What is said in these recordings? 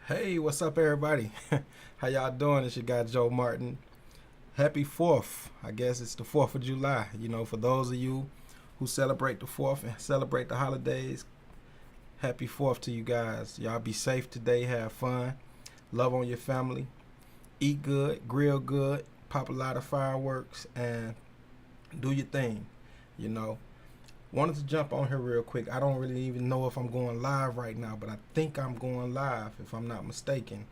Hey, what's up, everybody? How y'all doing? It's your guy Joe Martin. Happy 4th. I guess it's the 4th of July. For those of you who celebrate the 4th and celebrate the holidays, happy 4th to you guys. Y'all be safe today. Have fun. Love on your family. Eat good. Grill good. Pop a lot of fireworks and do your thing. You know, Wanted to jump on here real quick. I don't really even know if I'm going live right now, but I think I'm going live if I'm not mistaken.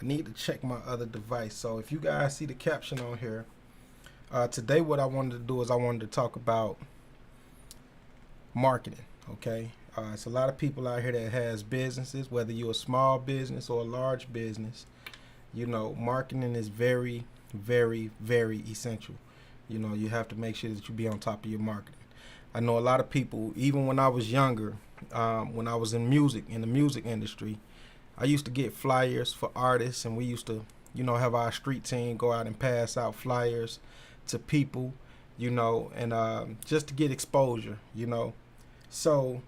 I need to check my other device. So if you guys see the caption on here, today what I wanted to do is I wanted to talk about marketing. Okay, it's a lot of people out here that has businesses, whether you're a small business or a large business. Marketing is very, very, very essential. You have to make sure that you be on top of your marketing. I know a lot of people, even when I was younger, when I was in the music industry, I used to get flyers for artists, and we used to, have our street team go out and pass out flyers to people, and just to get exposure. So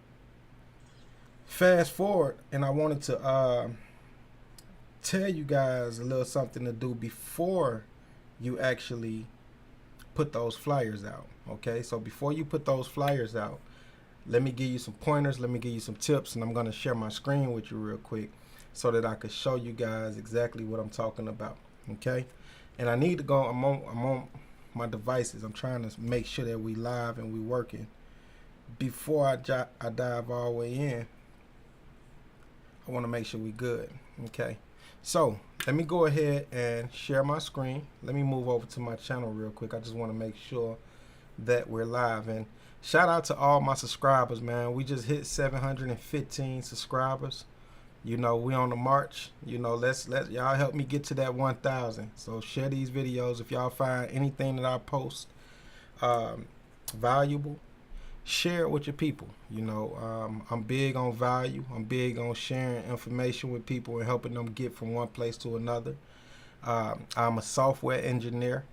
fast forward, and I wanted to tell you guys a little something to do before you actually put those flyers out. Okay, so before you put those flyers out, let me give you some pointers, let me give you some tips, and I'm going to share my screen with you real quick so that I can show you guys exactly what I'm talking about. Okay, and I need to go. I'm on my devices. I'm trying to make sure that we live and we working. Before I dive all the way in, I want to make sure we good. Okay, so let me go ahead and share my screen. Let me move over to my channel real quick. I just want to make sure that we're live. And shout out to all my subscribers, man. We just hit 715 subscribers. We on the march. Let's y'all help me get to that 1,000. So share these videos if y'all find anything that I post valuable. Share it with your people. I'm big on value. I'm big on sharing information with people and helping them get from one place to another. I'm a software engineer.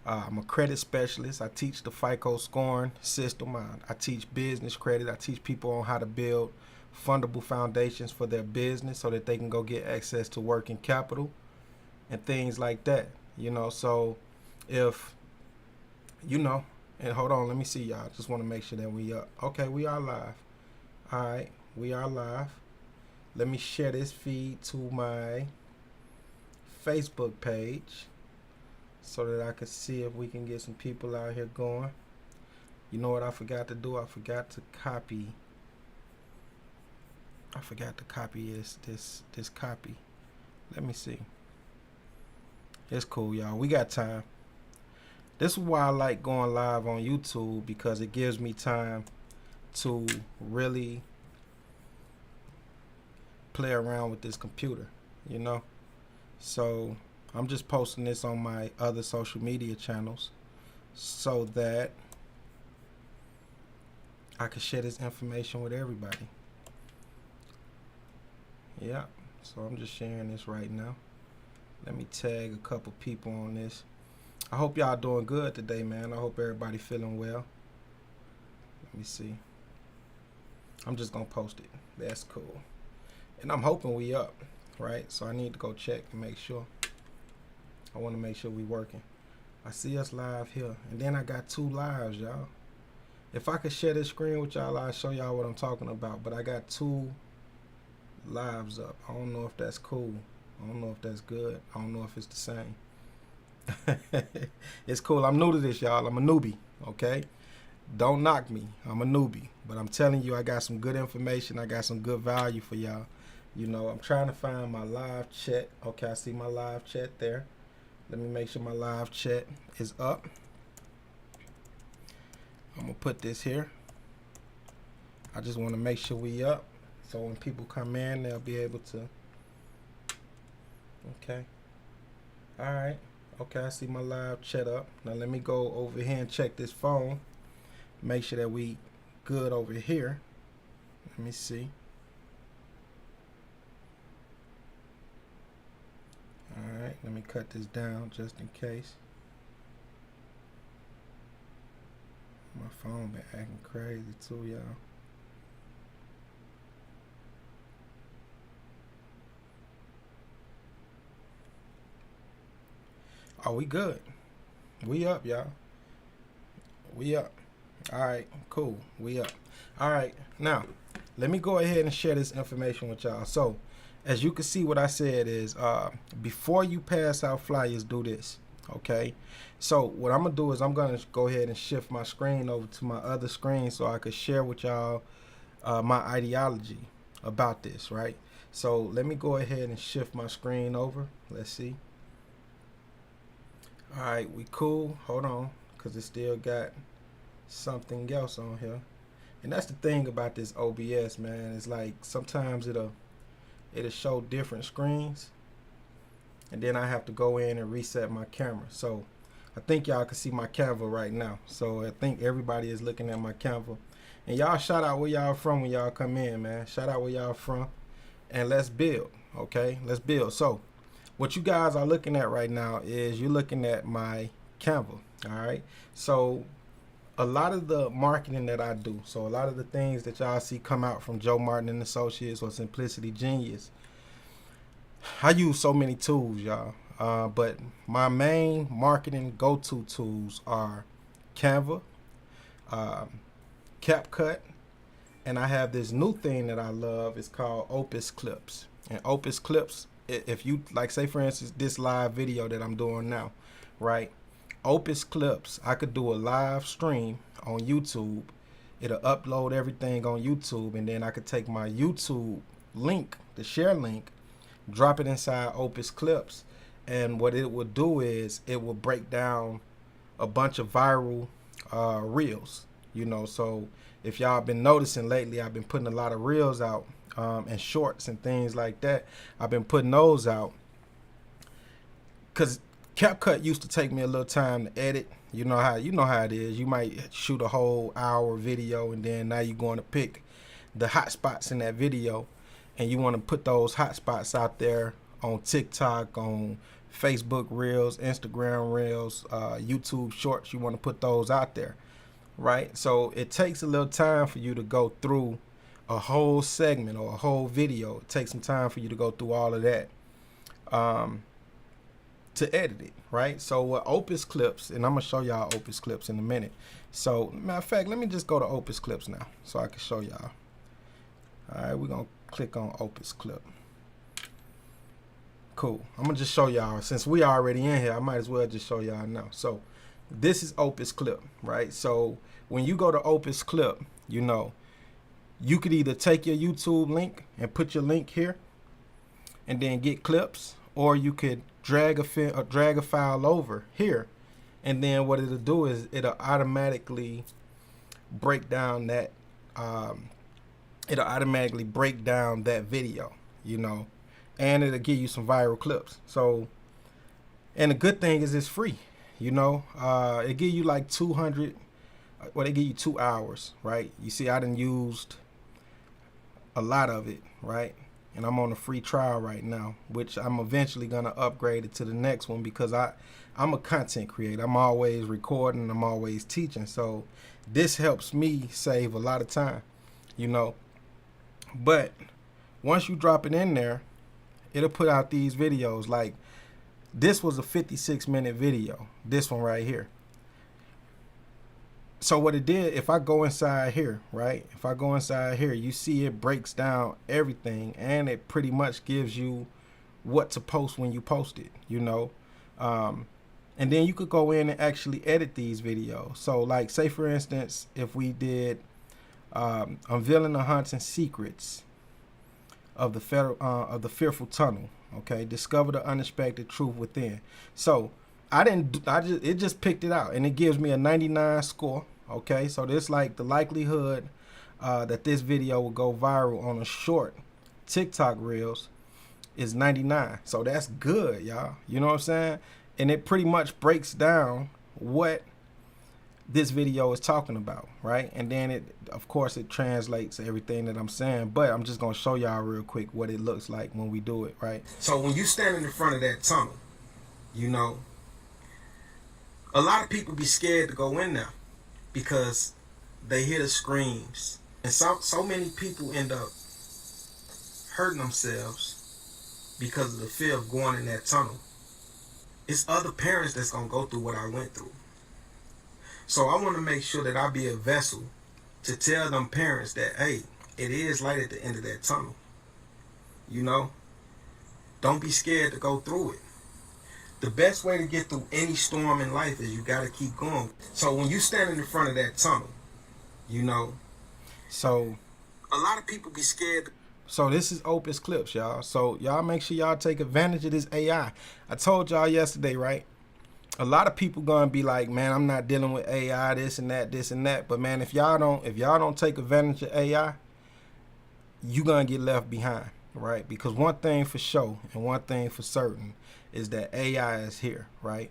I'm a credit specialist. I teach the FICO scoring system. I teach business credit. I teach people on how to build fundable foundations for their business so that they can go get access to working capital and things like that. So if, and hold on, let me see y'all. Just want to make sure that we up. Okay, we are live. All right, we are live. Let me share this feed to my Facebook page so that I could see if we can get some people out here going. You know what I forgot to do? I forgot to copy this copy. Let me see. It's cool, y'all. We got time. This is why I like going live on YouTube, because it gives me time to really play around with this computer, So I'm just posting this on my other social media channels so that I can share this information with everybody. Yeah, so I'm just sharing this right now. Let me tag a couple people on this. I hope y'all doing good today, man. I hope everybody feeling well. Let me see. I'm just gonna post it. That's cool. And I'm hoping we up, right? So I need to go check and make sure. I want to make sure we working. I see us live here. And then I got 2 lives, y'all. If I could share this screen with y'all, I'll show y'all what I'm talking about. But I got 2 lives up. I don't know if that's cool. I don't know if that's good. I don't know if it's the same. It's cool. I'm new to this, y'all. I'm a newbie, okay? Don't knock me. I'm a newbie. But I'm telling you, I got some good information. I got some good value for y'all. I'm trying to find my live chat. Okay, I see my live chat there. Let me make sure my live chat is up. I'm going to put this here. I just want to make sure we up, so when people come in, they'll be able to. Okay. All right. Okay, I see my live chat up. Now let me go over here and check this phone. Make sure that we good over here. Let me see. All right, let me cut this down just in case. My phone been acting crazy too, y'all. Oh, we good. We up, y'all. We up. All right, cool. We up. All right, now let me go ahead and share this information with y'all. So, as you can see, what I said is, before you pass out flyers, do this. Okay. So what I'm gonna do is I'm gonna go ahead and shift my screen over to my other screen so I could share with y'all my ideology about this. Right. So let me go ahead and shift my screen over. Let's see. All right, we cool. Hold on, cause it still got something else on here. And that's the thing about this OBS, man. It's like sometimes it'll show different screens, and then I have to go in and reset my camera. So I think y'all can see my Canva right now. So I think everybody is looking at my Canva. And y'all shout out where y'all from when y'all come in, man. Shout out where y'all from, and let's build. Okay, let's build. So what you guys are looking at right now is you're looking at my Canva. All right. So a lot of the marketing that I do, so a lot of the things that y'all see come out from Joe Martin and Associates or Simplicity Genius, I use so many tools, y'all. But my main marketing go-to tools are Canva, CapCut, and I have this new thing that I love. It's called Opus Clips. And Opus Clips, if you like, say for instance, this live video that I'm doing now, right? Opus Clips, I could do a live stream on YouTube. It'll upload everything on YouTube, and then I could take my YouTube link, the share link, drop it inside Opus Clips, and what it will do is it will break down a bunch of viral reels. You know, so if y'all been noticing lately, I've been putting a lot of reels out and shorts and things like that. I've been putting those out because CapCut used to take me a little time to edit. You know how it is. You might shoot a whole hour video, and then now you're going to pick the hot spots in that video, and you want to put those hot spots out there on TikTok, on Facebook Reels, Instagram Reels, YouTube Shorts. You want to put those out there, right? So it takes a little time for you to go through a whole segment or a whole video. It takes some time for you to go through all of that. To edit it, right? So what Opus Clips, and I'm gonna show y'all Opus Clips in a minute. So matter of fact, let me just go to Opus Clips now so I can show y'all. All right, we're gonna click on Opus Clip. Cool. I'm gonna just show y'all, since we already in here, I might as well just show y'all now. So this is Opus Clip, right? So when you go to Opus Clip, you know, you could either take your YouTube link and put your link here and then get clips, or you could drag a file over here, and then what it'll do is it'll automatically break down that video, you know, and it'll give you some viral clips. So, and the good thing is it's free, you know. It give you like 200, well, they give you 2 hours, right? You see, I done used a lot of it, right? And I'm on a free trial right now, which I'm eventually going to upgrade it to the next one, because I'm a content creator. I'm always recording. I'm always teaching. So this helps me save a lot of time, you know. But once you drop it in there, it'll put out these videos. Like this was a 56-minute video, this one right here. So what it did, if I go inside here, right? If I go inside here, you see it breaks down everything, and it pretty much gives you what to post when you post it, you know. And then you could go in and actually edit these videos. So like, say for instance, if we did unveiling the haunting secrets of the fearful tunnel, okay, discover the unexpected truth within. So it just picked it out, and it gives me a 99 score. Okay, so this like the likelihood that this video will go viral on a short TikTok reels is 99. So that's good, y'all. You know what I'm saying? And it pretty much breaks down what this video is talking about, right? And then it, of course, it translates everything that I'm saying, but I'm just gonna show y'all real quick what it looks like when we do it, right? So when you standing in front of that tunnel, you know, a lot of people be scared to go in there because they hear the screams, and so many people end up hurting themselves because of the fear of going in that tunnel. It's other parents that's gonna go through what I went through. So I want to make sure that I be a vessel to tell them parents that, hey, it is light at the end of that tunnel. You know, don't be scared to go through it. The best way to get through any storm in life is you gotta keep going. So when you standing in front of that tunnel, you know, so a lot of people be scared. So this is Opus Clips, y'all. So y'all make sure y'all take advantage of this AI. I told y'all yesterday, right? A lot of people gonna be like, man, I'm not dealing with AI, this and that, this and that. But man, if y'all don't take advantage of AI, you gonna get left behind, right? Because one thing for sure and one thing for certain is that AI is here, right?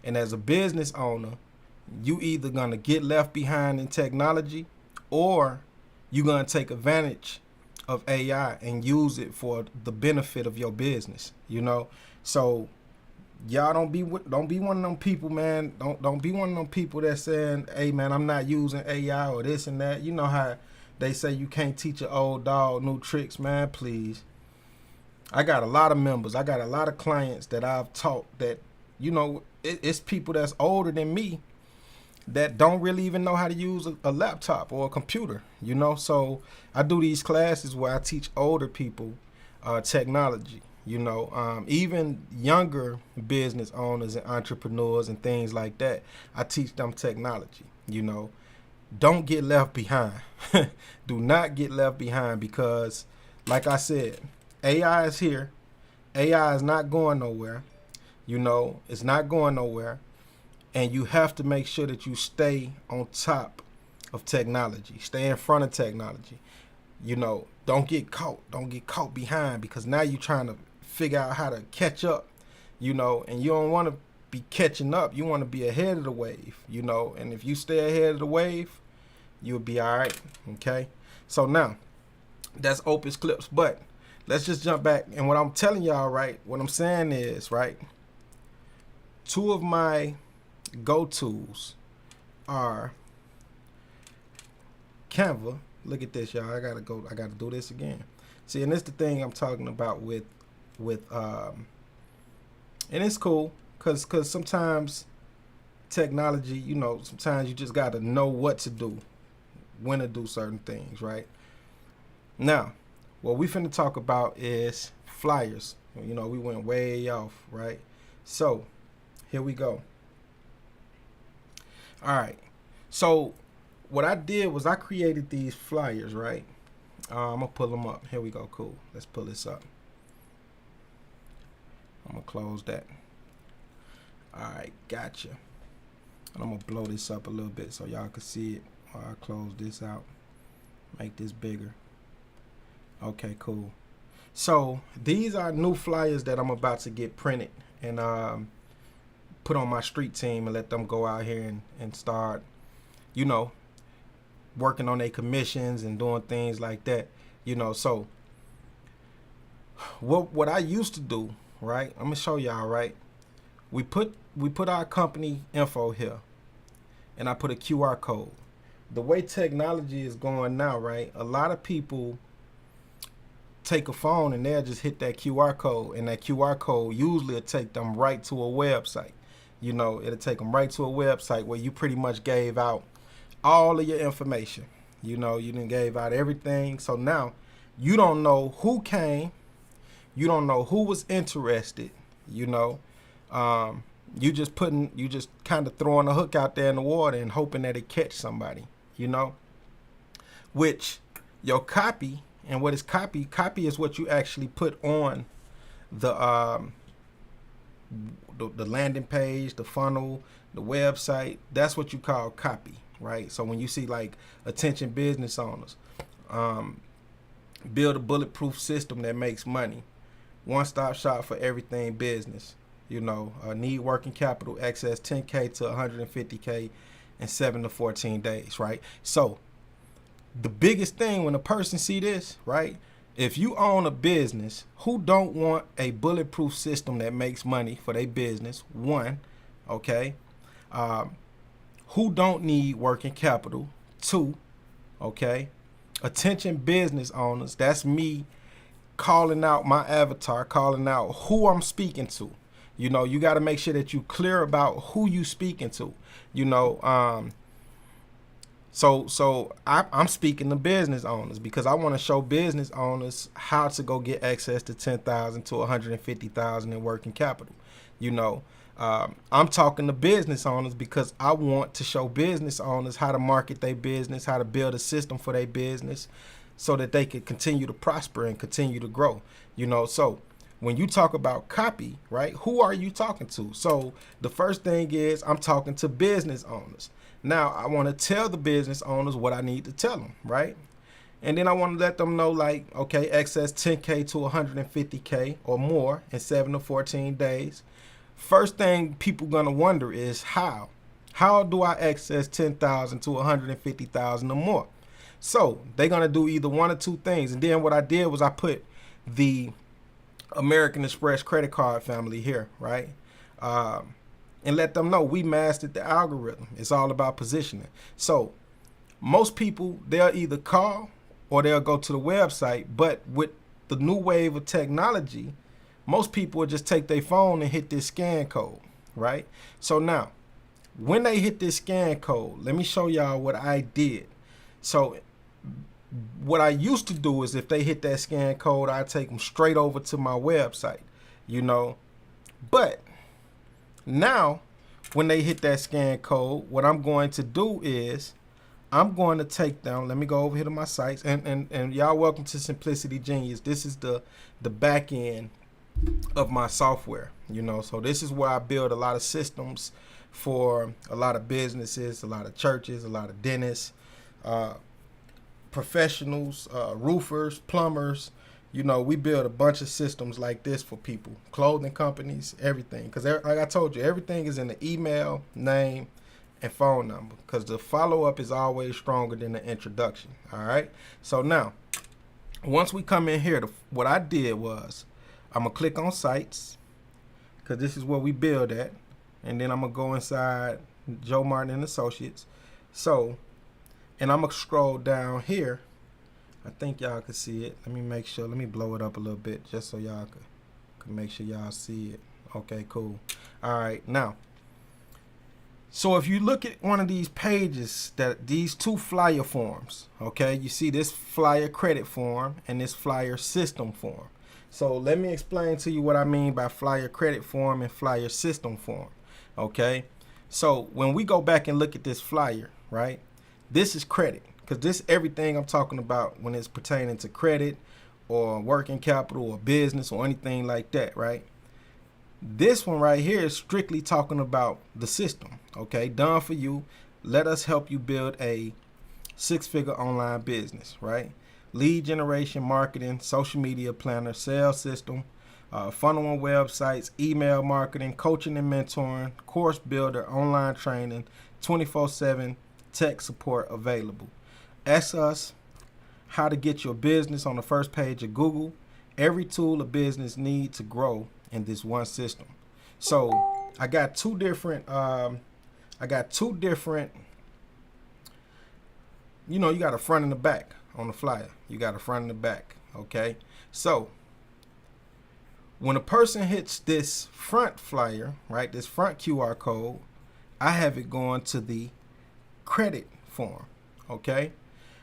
And as a business owner, you either gonna get left behind in technology, or you gonna take advantage of AI and use it for the benefit of your business, you know. So y'all don't be one of them people, man. Don't be one of them people that saying, hey man, I'm not using AI or this and that. You know how they say you can't teach an old dog new tricks, man. Please. I got a lot of members. I got a lot of clients that I've taught that, you know, it's people that's older than me that don't really even know how to use a laptop or a computer, you know. So I do these classes where I teach older people technology, you know, even younger business owners and entrepreneurs and things like that. I teach them technology, you know. Don't get left behind. Do not get left behind, because like I said, AI is here. AI is not going nowhere. You know, it's not going nowhere. And you have to make sure that you stay on top of technology. Stay in front of technology. You know, don't get caught. Don't get caught behind, because now you're trying to figure out how to catch up, you know, and you don't want to be catching up. You want to be ahead of the wave, you know, and if you stay ahead of the wave, you'll be all right, okay? So now, that's Opus Clips, but let's just jump back. And what I'm telling y'all, right, what I'm saying is, right, two of my go-tos are Canva. Look at this, y'all. I gotta do this again. See, and this the thing I'm talking about with and it's cool because sometimes technology, you know, sometimes you just gotta know what to do, when to do certain things, right? Now, what we finna talk about is flyers. You know, we went way off, right? So here we go. All right. So what I did was I created these flyers, right? I'm gonna pull them up. Here we go. Cool. Let's pull this up. I'm gonna close that. All right, gotcha. And I'm gonna blow this up a little bit so y'all can see it. I'll close this out. Make this bigger. Okay, cool. So these are new flyers that I'm about to get printed and put on my street team and let them go out here and start, you know, working on their commissions and doing things like that, you know. So what I used to do, right? I'm gonna show y'all, right? We put our company info here, and I put a QR code. The way technology is going now, right? A lot of people take a phone and they'll just hit that QR code, and that QR code usually will take them right to a website. You know, it'll take them right to a website where you pretty much gave out all of your information. You know, you done gave out everything. So now you don't know who came. You don't know who was interested, you know. You just kind of throwing a hook out there in the water and hoping that it catch somebody, you know. Which your copy, and what is copy is what you actually put on the landing page, the funnel, the website. That's what you call copy, right? So when you see like attention business owners, build a bulletproof system that makes money, one-stop shop for everything business, you know, need working capital, access 10K to 150K in 7 to 14 days, right? So the biggest thing when a person see this, right, if you own a business, who don't want a bulletproof system that makes money for their business? One, okay. Who don't need working capital? Two, okay. Attention business owners, that's me calling out my avatar, calling out who I'm speaking to. You know, you got to make sure that you clear about who you speaking to. You know, I'm speaking to business owners because I want to show business owners how to go get access to 10,000 to 150,000 in working capital. You know, I'm talking to business owners because I want to show business owners how to market their business, how to build a system for their business so that they can continue to prosper and continue to grow. You know, so when you talk about copy, right, who are you talking to? So the first thing is I'm talking to business owners. Now, I want to tell the business owners what I need to tell them, right? And then I want to let them know, like, okay, access 10K to 150K or more in 7 to 14 days. First thing people going to wonder is how? How do I access 10,000 to 150,000 or more? So they're going to do either one or two things. And then what I did was I put the American Express credit card family here, right? And let them know we mastered the algorithm. It's all about positioning. So most people, they'll either call or they'll go to the website. But with the new wave of technology, most people will just take their phone and hit this scan code, right? So now, when they hit this scan code, let me show y'all what I did. So what I used to do is if they hit that scan code, I take them straight over to my website, you know. But now, when they hit that scan code, what I'm going to do is I'm going to take them. Let me go over here to my sites. And y'all welcome to Simplicity Genius. This is the back end of my software, you know. So this is where I build a lot of systems for a lot of businesses, a lot of churches, a lot of dentists, professionals, roofers, plumbers. You know, we build a bunch of systems like this for people, clothing companies, everything. Because like I told you, everything is in the email, name, and phone number. Because the follow-up is always stronger than the introduction. All right. So now, once we come in here, what I did was I'm going to click on sites because this is where we build at. And then I'm going to go inside Joe Martin and Associates. So, and I'm going to scroll down here. I think y'all can see it. Let me make sure. Let me blow it up a little bit just so y'all can make sure y'all see it. Okay, cool. All right, now. So if you look at one of these pages, these two flyer forms, okay, you see this flyer credit form and this flyer system form. So let me explain to you what I mean by flyer credit form and flyer system form, okay? So when we go back and look at this flyer, right, this is credit. Because this everything I'm talking about when it's pertaining to credit or working capital or business or anything like that, right? This one right here is strictly talking about the system, okay? Done for you. Let us help you build a 6-figure online business, right? Lead generation, marketing, social media planner, sales system, funnel on websites, email marketing, coaching and mentoring, course builder, online training, 24/7 tech support available. Ask us how to get your business on the first page of Google. Every tool a business needs to grow in this one system. So I got two different, you know, you got a front and a back on the flyer. You got a front and a back, okay? So when a person hits this front flyer, right, this front QR code, I have it going to the credit form, okay?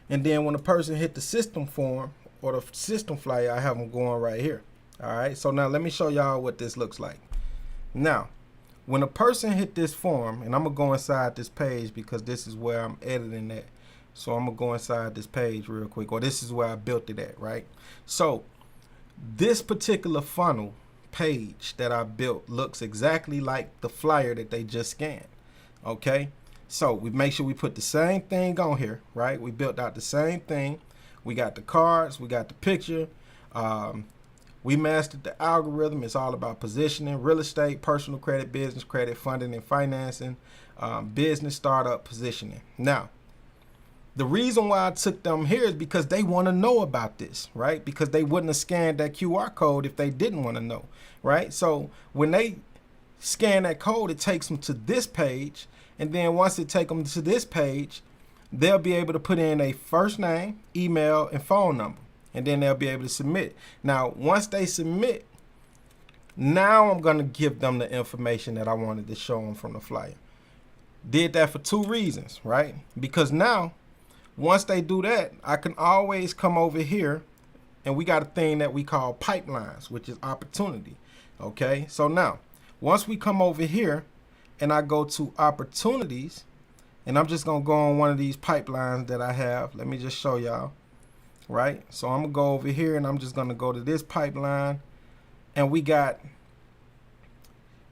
And then when a person hit the system form or the system flyer, I have them going right here. All right. So now let me show y'all what this looks like. Now, when a person hit this form, and I'm going to go inside this page because this is where I'm editing at. So I'm going to go inside this page real quick, or this is where I built it at, right? So this particular funnel page that I built looks exactly like the flyer that they just scanned. Okay. So we make sure we put the same thing on here, right? We built out the same thing. We got the cards, we got the picture. We mastered the algorithm. It's all about positioning, real estate, personal credit, business credit, funding and financing, business startup positioning. Now, the reason why I took them here is because they want to know about this, right? Because they wouldn't have scanned that QR code if they didn't want to know, right? So when they scan that code, it takes them to this page. And then once it takes them to this page, they'll be able to put in a first name, email, and phone number. And then they'll be able to submit. Now, once they submit, Now I'm going to give them the information that I wanted to show them from the flyer. Did that for 2 reasons, right? Because now, once they do that, I can always come over here, and we got a thing that we call pipelines, which is opportunity. Okay, so now, once we come over here, and I go to opportunities, and I'm just going to go on one of these pipelines that I have. Let me just show y'all, right? So I'm going to go over here, and I'm just going to go to this pipeline, and we got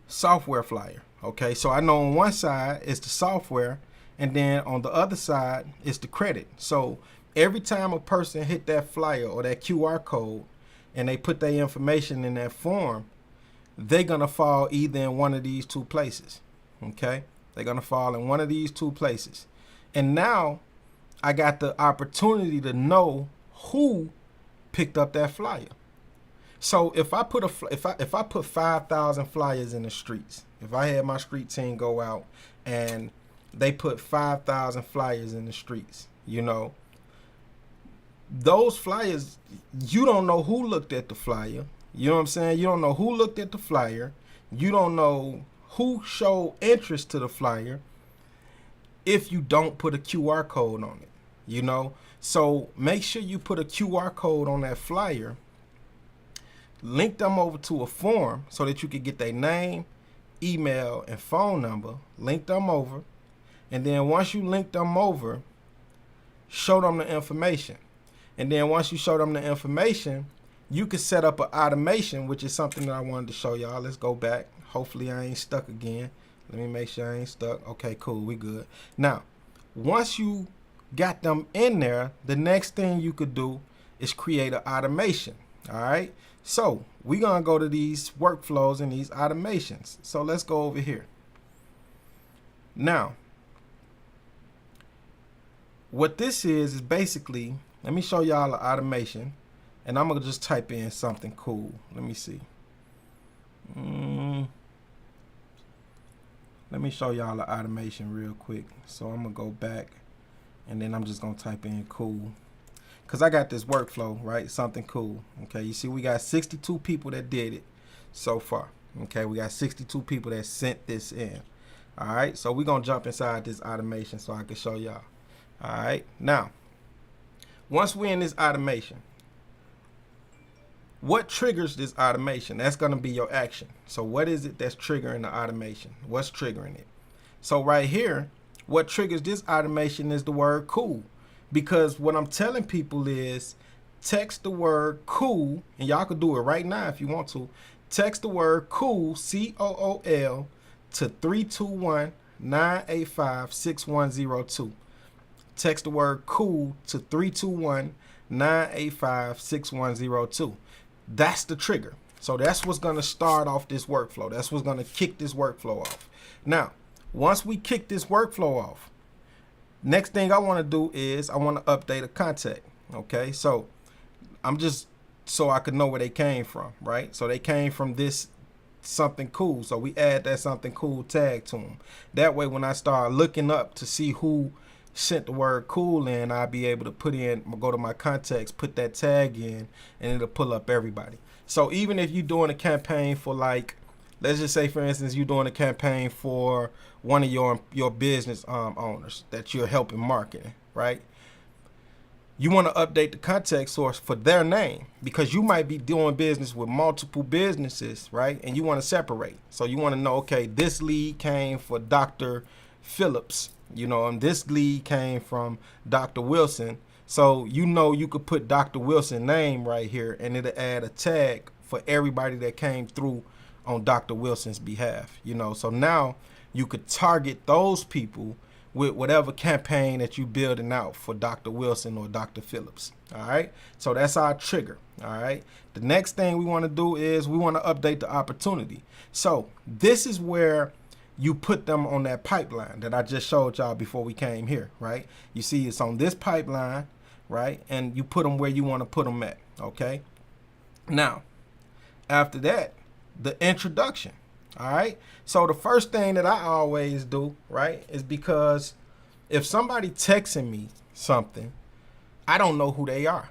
software flyer. Okay, so I know on one side is the software, and then on the other side is the credit. So every time a person hit that flyer or that QR code and they put their information in that form, they're gonna fall either in one of these 2 places. Okay, they're gonna fall in one of these 2 places. And now I got the opportunity to know who picked up that flyer. So if I put if I put 5,000 flyers in the streets, if I had my street team go out and they put 5,000 flyers in the streets, you know, those flyers, you don't know who looked at the flyer. You know what I'm saying? You don't know who looked at the flyer. You don't know who showed interest to the flyer if you don't put a QR code on it, you know? So make sure you put a QR code on that flyer. Link them over to a form so that you can get their name, email, and phone number. Link them over. And then once you link them over, show them the information. And then once you show them the information, you can set up an automation, which is something that I wanted to show y'all. Let's go back. Hopefully I ain't stuck again. Let me make sure I ain't stuck. Okay, cool. We good. Now, once you got them in there, the next thing you could do is create an automation. All right. So we're going to go to these workflows and these automations. So let's go over here. Now, what this is basically, let me show y'all an automation, and I'm going to just type in something cool. Let me see. Let me show y'all an automation real quick. So I'm going to go back, and then I'm just going to type in cool. Because I got this workflow, right? Something cool. Okay, you see we got 62 people that did it so far. Okay, we got 62 people that sent this in. All right, so we're going to jump inside this automation so I can show y'all. All right, now, once we're in this automation, what triggers this automation? That's going to be your action. So what is it that's triggering the automation? What's triggering it? So right here, what triggers this automation is the word cool. Because what I'm telling people is text the word cool, and y'all can do it right now if you want to. Text the word cool, C-O-O-L, to 321-985-6102. Text the word cool to 321-985-6102. That's the trigger. So that's what's going to start off this workflow. That's what's going to kick this workflow off. Now, once we kick this workflow off, next thing I want to do is I want to update a contact. Okay, so I'm just so I could know where they came from, right? So they came from this something cool. So we add that something cool tag to them. That way, when I start looking up to see who sent the word cool in, I'll be able to put in, go to my contacts, put that tag in, and it'll pull up everybody. So even if you're doing a campaign for, like, let's just say, for instance, you're doing a campaign for one of your business owners that you're helping marketing, right? You want to update the contact source for their name because you might be doing business with multiple businesses, right? And you want to separate. So you want to know, okay, this lead came for Dr. Phillips, you know, and this lead came from Dr. Wilson. So you know you could put Dr. Wilson's name right here and it'll add a tag for everybody that came through on Dr. Wilson's behalf, you know. So now you could target those people with whatever campaign that you building out for Dr. Wilson or Dr. Phillips. All right. So that's our trigger. All right. The next thing we want to do is we want to update the opportunity. So this is where you put them on that pipeline that I just showed y'all before we came here. Right. You see it's on this pipeline. Right. And you put them where you want to put them at. OK. Now, after that, the introduction. All right. So the first thing that I always do, right, is because if somebody texting me something, I don't know who they are.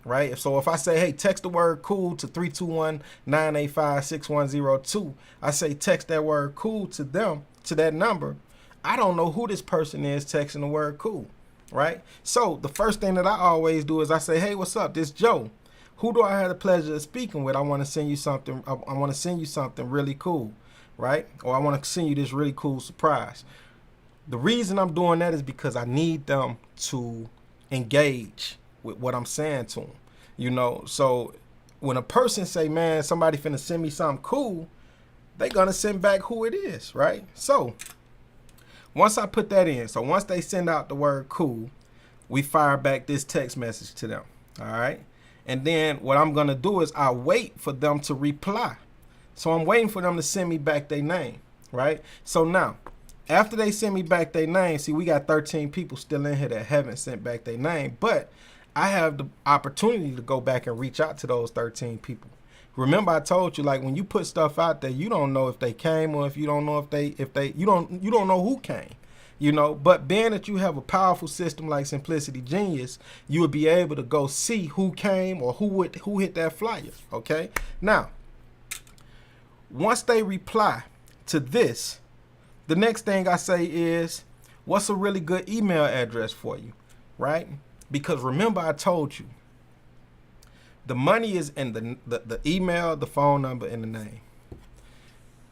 right? So if I say, hey, text the word cool to 321-985-6102, I say text that word cool to them, to that number. I don't know who this person is texting the word cool, right? So the first thing that I always do is I say, hey, what's up? This Joe. Who do I have the pleasure of speaking with? I want to send you something. I want to send you something really cool, right? Or I want to send you this really cool surprise. The reason I'm doing that is because I need them to engage with what I'm saying to them. So when a person say, man, somebody finna send me something cool, they gonna send back who it is, right? So once I put that in, so once they send out the word cool, we fire back this text message to them, all right? And then what I'm gonna do is I wait for them to reply. So I'm waiting for them to send me back their name, right? So now, after they send me back their name, see, we got 13 people still in here that haven't sent back their name, but I have the opportunity to go back and reach out to those 13 people. Remember, I told you, like, when you put stuff out there, you don't know if they came, or if you don't know you don't know who came, but being that you have a powerful system like Simplicity Genius, you would be able to go see who came or who hit that flyer. Okay. Now, once they reply to this, the next thing I say is, what's a really good email address for you, right? Because remember, I told you, the money is in the email, the phone number, and the name.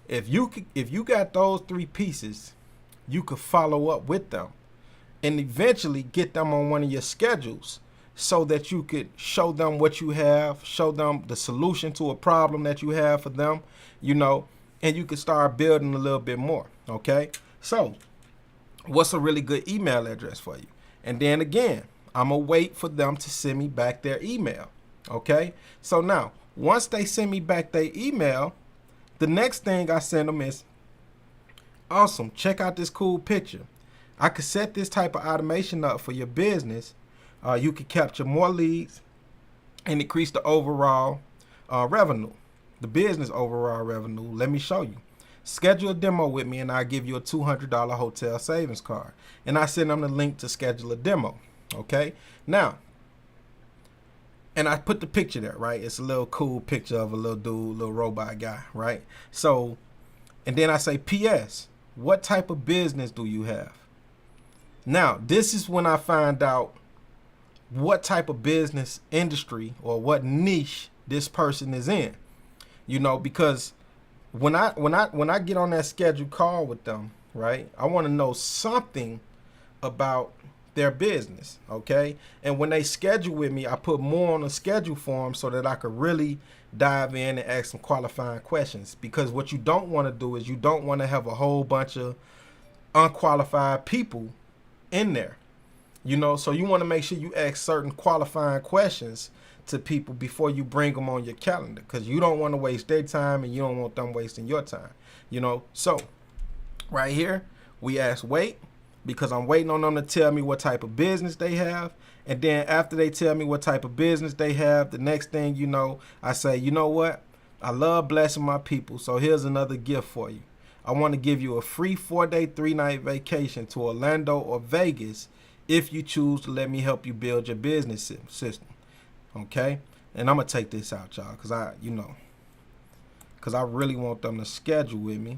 If you got those three pieces, you could follow up with them and eventually get them on one of your schedules so that you could show them what you have, show them the solution to a problem that you have for them, and you could start building a little bit more, okay? So what's a really good email address for you? And then again, I'm going to wait for them to send me back their email. Okay. So now, once they send me back their email, the next thing I send them is, awesome, check out this cool picture. I could set this type of automation up for your business. You could capture more leads and increase the overall revenue, the business overall revenue. Let me show you. Schedule a demo with me and I'll give you a $200 hotel savings card. And I send them the link to schedule a demo. Okay. Now, and I put the picture there, right? It's a little cool picture of a little dude, little robot guy, right? So, and then I say, P.S., what type of business do you have? Now, this is when I find out what type of business industry or what niche this person is in, because when I get on that scheduled call with them, right, I want to know something about their business, okay? And when they schedule with me, I put more on the schedule form so that I could really dive in and ask some qualifying questions. Because what you don't want to do is you don't want to have a whole bunch of unqualified people in there, so you want to make sure you ask certain qualifying questions to people before you bring them on your calendar, because you don't want to waste their time and you don't want them wasting your time, So right here, we ask wait, because I'm waiting on them to tell me what type of business they have. And then after they tell me what type of business they have, the next thing I say, you know what? I love blessing my people. So here's another gift for you. I want to give you a free 4-day, 3-night vacation to Orlando or Vegas if you choose to let me help you build your business system. Okay? And I'm going to take this out, y'all, because I really want them to schedule with me.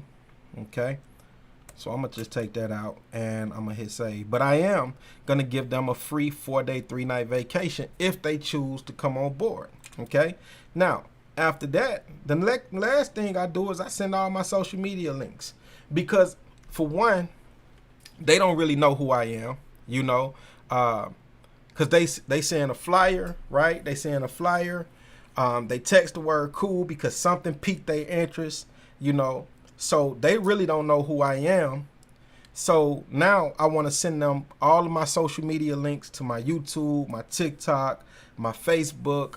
Okay? So I'm going to just take that out and I'm going to hit save. But I am going to give them a free 4-day, 3-night vacation if they choose to come on board. Okay. Now, after that, the last thing I do is I send all my social media links. Because, for one, they don't really know who I am, because they send a flyer, right? They send a flyer. They text the word cool because something piqued their interest, So they really don't know who I am. So now I want to send them all of my social media links to my YouTube, my TikTok, my Facebook,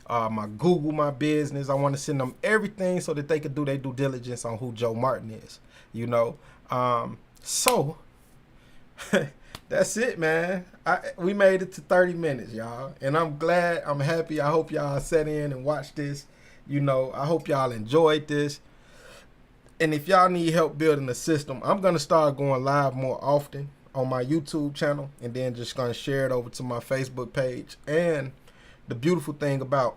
my Google, my business. I want to send them everything so that they could do their due diligence on who Joe Martin is, So that's it, man. We made it to 30 minutes, y'all. And I'm glad, I'm happy. I hope y'all sat in and watched this. I hope y'all enjoyed this. And if y'all need help building a system, I'm going to start going live more often on my YouTube channel, and then just going to share it over to my Facebook page and the beautiful thing about,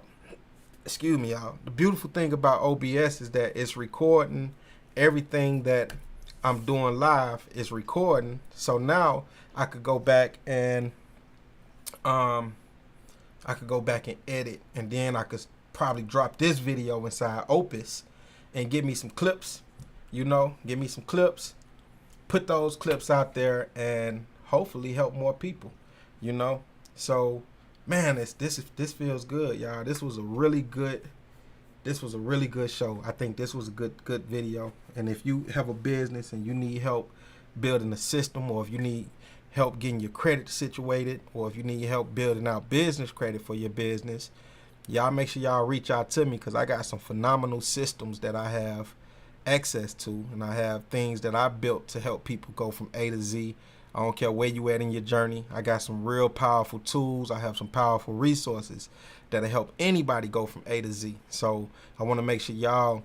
excuse me, y'all. The beautiful thing about OBS is that it's recording everything that I'm doing live is recording. So now I could go back and edit, and then I could probably drop this video inside Opus and give me some clips, give me some clips, put those clips out there, and hopefully help more people. So, man, this feels good, y'all. This was a really good show. I think this was a good video. And if you have a business and you need help building a system, or if you need help getting your credit situated, or if you need help building out business credit for your business, y'all make sure y'all reach out to me, because I got some phenomenal systems that I have access to, and I have things that I built to help people go from A to Z. I don't care where you at in your journey. I got some real powerful tools. I have some powerful resources that'll help anybody go from A to Z. So I want to make sure y'all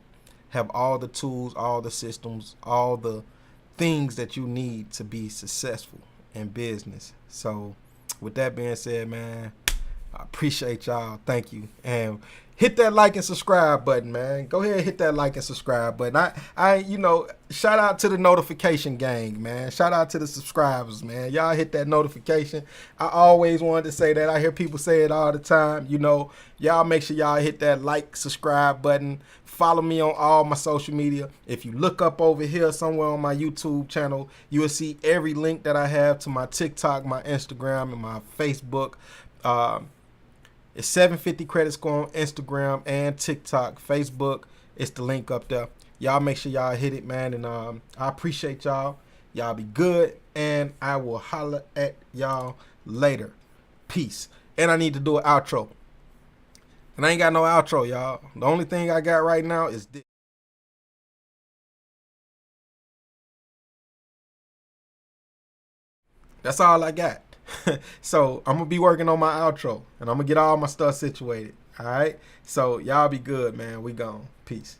have all the tools, all the systems, all the things that you need to be successful in business. So with that being said, man, I appreciate y'all. Thank you. And hit that like and subscribe button, man. Go ahead and hit that like and subscribe button. Shout out to the notification gang, man. Shout out to the subscribers, man. Y'all hit that notification. I always wanted to say that. I hear people say it all the time. Y'all make sure y'all hit that like, subscribe button. Follow me on all my social media. If you look up over here somewhere on my YouTube channel, you will see every link that I have to my TikTok, my Instagram, and my Facebook. It's 750 credit score on Instagram and TikTok. Facebook, it's the link up there. Y'all make sure y'all hit it, man. And I appreciate y'all. Y'all be good. And I will holler at y'all later. Peace. And I need to do an outro. And I ain't got no outro, y'all. The only thing I got right now is this. That's all I got. So I'm going to be working on my outro, and I'm going to get all my stuff situated. All right. So y'all be good, man. We gone. Peace.